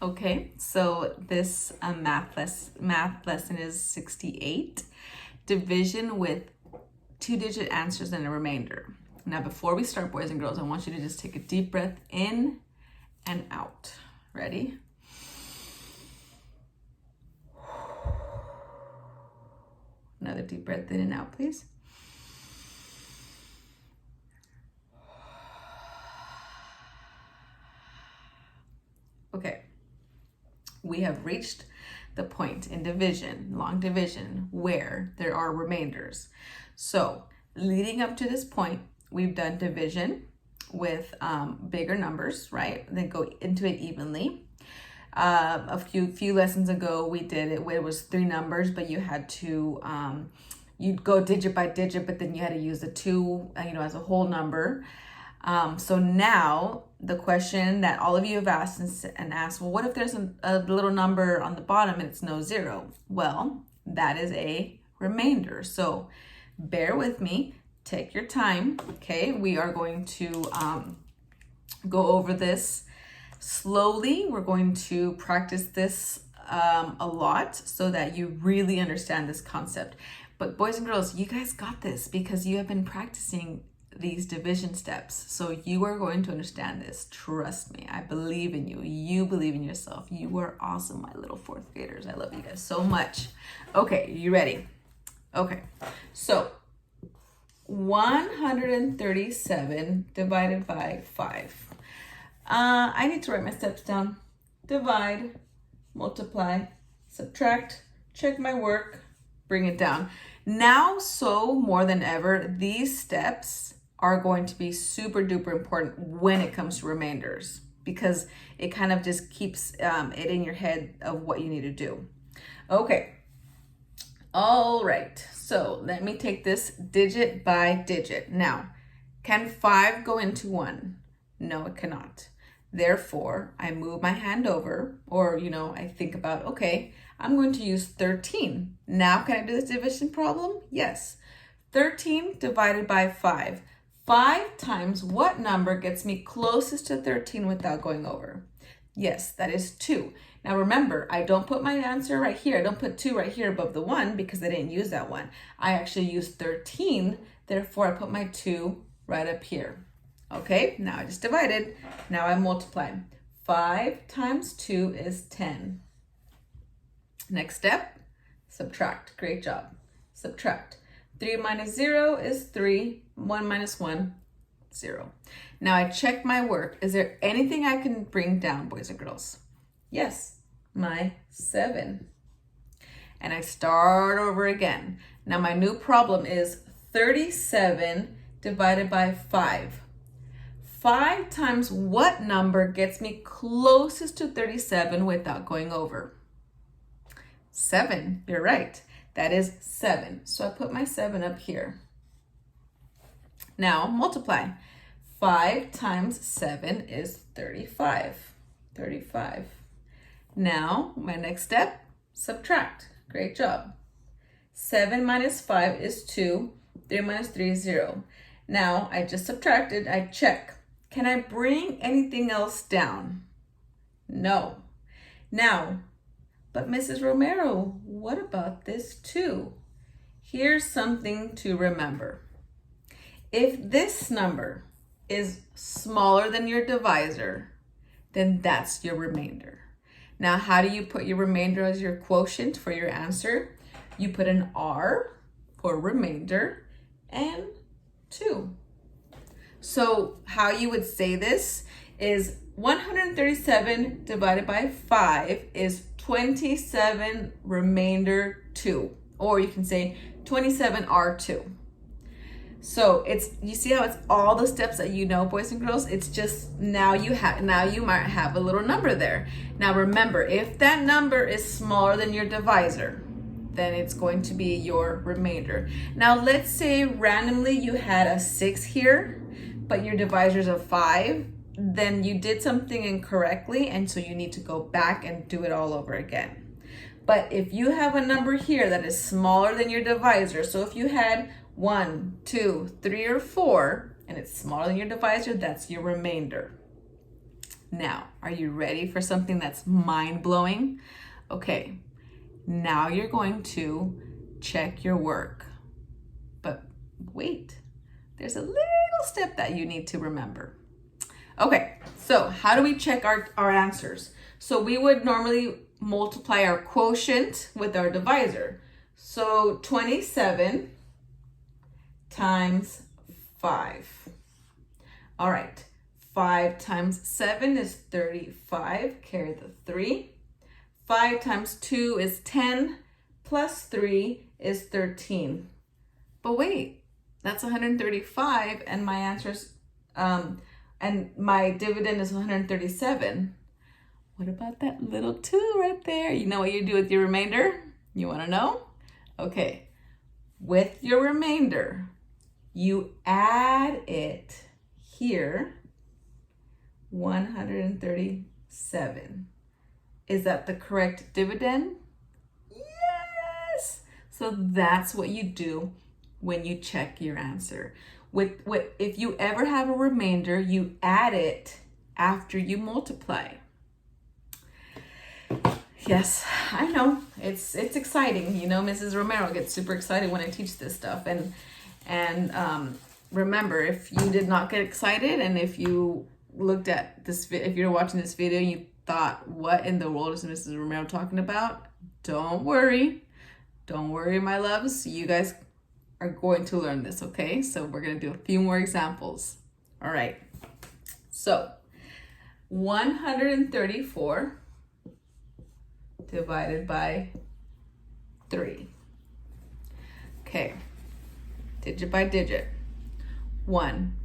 Okay, so this math lesson is 68. Division with two-digit answers and a remainder. Now, before we start, boys and girls, I want you to just take a deep breath in and out. Ready? Another deep breath in and out, please. Okay, we have reached the point in division, long division, where there are remainders. So leading up to this point, we've done division with bigger numbers, right? Then go into it evenly. A few lessons ago, we did it where it was 3 numbers, but you had to, you'd go digit by digit, but then you had to use the 2, as a whole number. So now the question that all of you have asked and asked, well, what if there's a little number on the bottom and it's no 0? Well, that is a remainder. So bear with me, take your time, okay? We are going to go over this slowly. We're going to practice this a lot so that you really understand this concept. But boys and girls, you guys got this because you have been practicing these division steps. So you are going to understand this. Trust me. I believe in you. You believe in yourself. You are awesome, my little 4th graders. I love you guys so much. Okay, you ready? Okay, so 137 divided by 5. I need to write my steps down. Divide, multiply, subtract, check my work, bring it down. Now, so more than ever, these steps are going to be super duper important when it comes to remainders because it kind of just keeps it in your head of what you need to do. Okay. All right. So let me take this digit by digit. Now, can 5 go into 1? No, it cannot. Therefore, I move my hand over, or, I think about, okay, I'm going to use 13. Now, can I do this division problem? Yes. 13 divided by 5. 5 times what number gets me closest to 13 without going over? Yes, that is 2. Now remember, I don't put my answer right here. I don't put 2 right here above the 1 because I didn't use that one. I actually used 13. Therefore, I put my 2 right up here. Okay, now I just divided. Now I multiply. 5 times 2 is 10. Next step, subtract. Great job. Subtract. 3 minus 0 is 3. 1 minus 1, 0. Now I check my work. Is there anything I can bring down, boys and girls? Yes, my 7. And I start over again. Now my new problem is 37 divided by 5. 5 times what number gets me closest to 37 without going over? 7, you're right. That is 7. So I put my 7 up here. Now multiply. 5 times 7 is 35. 35. Now my next step, subtract. Great job. 7 minus 5 is 2. 3 minus 3 is 0. Now I just subtracted. I check. Can I bring anything else down? No. Now, but Mrs. Romero, what about this 2? Here's something to remember. If this number is smaller than your divisor, then that's your remainder. Now, how do you put your remainder as your quotient for your answer? You put an R for remainder and 2. So how you would say this is 137 divided by 5 is 27 remainder 2. Or you can say 27R2. So you see how it's all the steps that boys and girls. It's just now you might have a little number there. Now remember, if that number is smaller than your divisor, then it's going to be your remainder. Now let's say randomly you had a 6 here, but your divisor is a 5. Then you did something incorrectly, and so you need to go back and do it all over again. But if you have a number here that is smaller than your divisor, so if you had 1, 2, 3, or 4, and it's smaller than your divisor, that's your remainder. Now, are you ready for something that's mind-blowing? Okay, now you're going to check your work. But wait, there's a little step that you need to remember. Okay, so how do we check our answers? So we would normally multiply our quotient with our divisor. So 27 times 5. All right, 5 times 7 is 35, carry the 3. 5 times 2 is 10, plus 3 is 13. But wait, that's 135, and my answer's, and my dividend is 137. What about that little 2 right there? You know what you do with your remainder? You want to know? Okay, with your remainder, you add it here, 137. Is that the correct dividend? Yes! So that's what you do when you check your answer. If you ever have a remainder, you add it after you multiply. Yes, I know. It's exciting. You know, Mrs. Romero gets super excited when I teach this stuff. And remember, if you did not get excited, and if you looked at this, if you're watching this video and you thought, what in the world is Mrs. Romero talking about? Don't worry. Don't worry, my loves. You guys are going to learn this, okay? So we're going to do a few more examples. All right. So 134 divided by 3. Okay. Digit by digit. 1.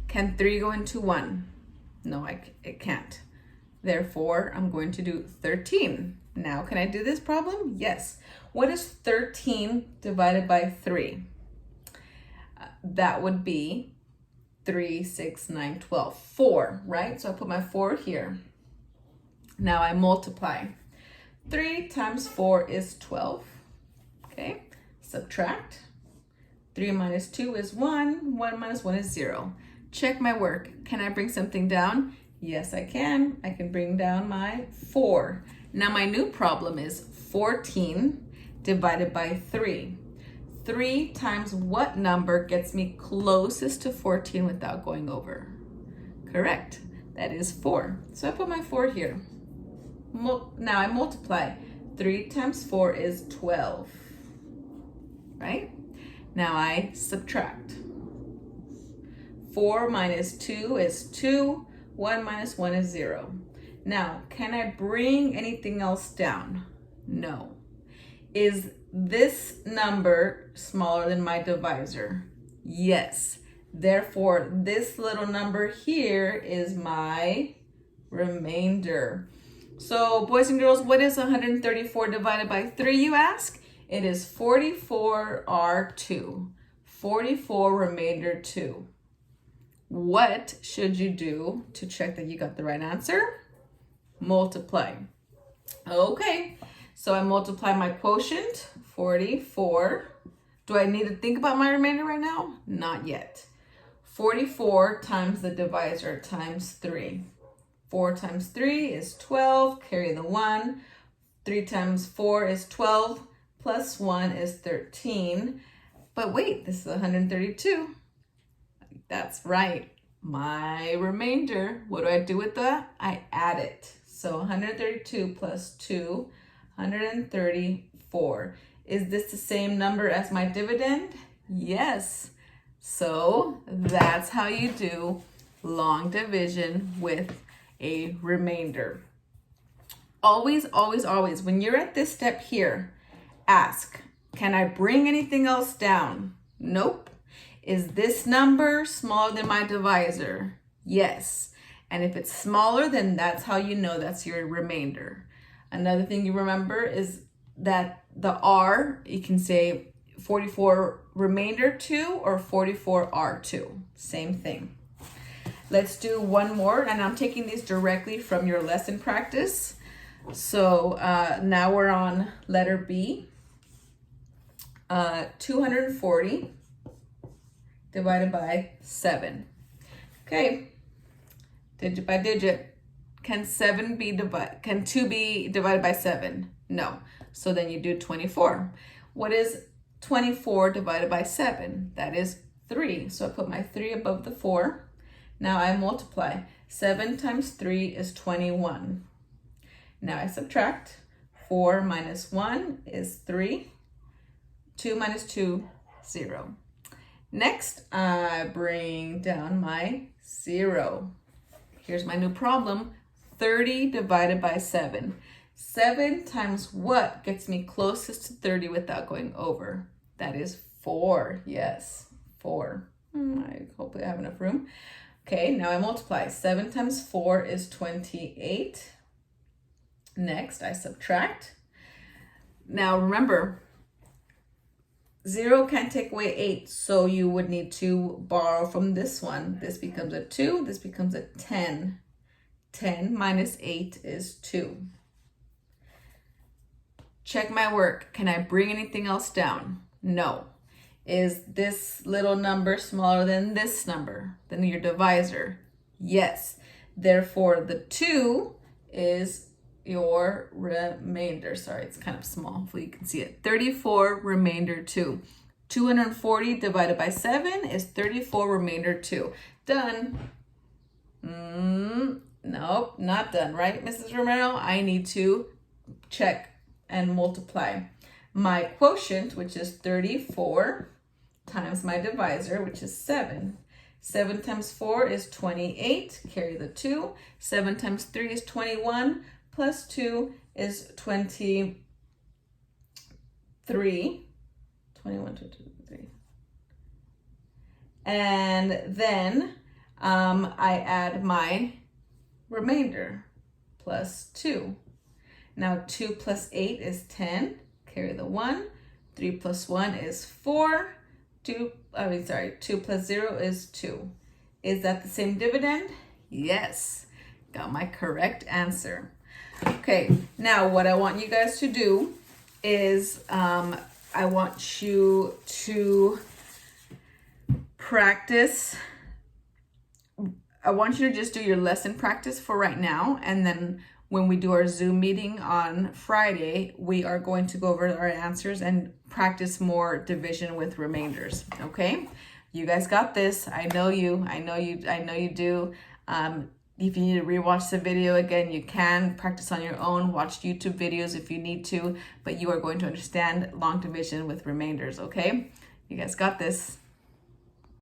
Can 3 go into 1? No, it can't. Therefore, I'm going to do 13. Now, can I do this problem? Yes. What is 13 divided by 3? That would be 3, 6, 9, 12. 4, right? So I put my 4 here. Now I multiply. 3 times 4 is 12. Okay. Subtract. 3 minus 2 is 1. 1 minus 1 is 0. Check my work. Can I bring something down? Yes, I can. I can bring down my 4. Now my new problem is 14 divided by 3. 3 times what number gets me closest to 14 without going over? Correct. That is 4. So I put my 4 here. Now I multiply. 3 times 4 is 12. Right? Now I subtract. 4 minus 2 is 2. 1 minus 1 is 0. Now, can I bring anything else down? No. Is this number smaller than my divisor? Yes. Therefore, this little number here is my remainder. So, boys and girls, what is 134 divided by 3, you ask? It is 44R2. 44 remainder 2. What should you do to check that you got the right answer? Multiply. Okay, so I multiply my quotient, 44. Do I need to think about my remainder right now? Not yet. 44 times the divisor times 3. 4 times 3 is 12, carry the 1. 3 times 4 is 12, plus 1 is 13. But wait, this is 132. That's right. My remainder, what do I do with that? I add it. So 132 plus 2, 134. Is this the same number as my dividend? Yes. So that's how you do long division with a remainder. Always, always, always, when you're at this step here, ask, can I bring anything else down? Nope. Is this number smaller than my divisor? Yes. And if it's smaller, then that's how you know that's your remainder. Another thing you remember is that the R, you can say 44 remainder 2 or 44R2. Same thing. Let's do one more, and I'm taking these directly from your lesson practice. So now we're on letter B. 240 divided by 7. Okay, digit by digit. can 2 be divided by 7? No. So then you do 24. What is 24 divided by 7? That is 3. So I put my 3 above the 4. Now I multiply. 7 times 3 is 21. Now I subtract. 4 minus 1 is 3. 2 minus 2, 0. Next, I bring down my 0. Here's my new problem. 30 divided by 7. 7 times what gets me closest to 30 without going over? That is 4. Yes, 4. Hopefully I have enough room. Okay, now I multiply. 7 times 4 is 28. Next, I subtract. Now remember, 0 can't take away 8, so you would need to borrow from this one. This becomes a 2, this becomes a 10. 10 minus 8 is 2. Check my work. Can I bring anything else down? No. Is this little number smaller than this number, than your divisor? Yes. Therefore, the 2 is your remainder. Sorry, it's kind of small. Hopefully you can see it. 34 remainder 2. 240 divided by 7 is 34 remainder 2. Done. Nope, not done, right, Mrs. Romero? I need to check and multiply. My quotient, which is 34, times my divisor, which is 7. 7 times 4 is 28. Carry the 2. 7 times 3 is 21. Plus 2 is 23. 21, 23. And then I add my remainder, plus 2. Now 2 plus 8 is 10. Carry the 1. 3 plus 1 is 4. 2 plus 0 is 2. Is that the same dividend? Yes. Got my correct answer. Okay, now what I want you guys to do is I want you to practice. I want you to just do your lesson practice for right now, and then when we do our Zoom meeting on Friday, we are going to go over our answers and practice more division with remainders, okay? You guys got this. I know you do. If you need to rewatch the video again, you can practice on your own, watch YouTube videos if you need to, but you are going to understand long division with remainders, okay? You guys got this.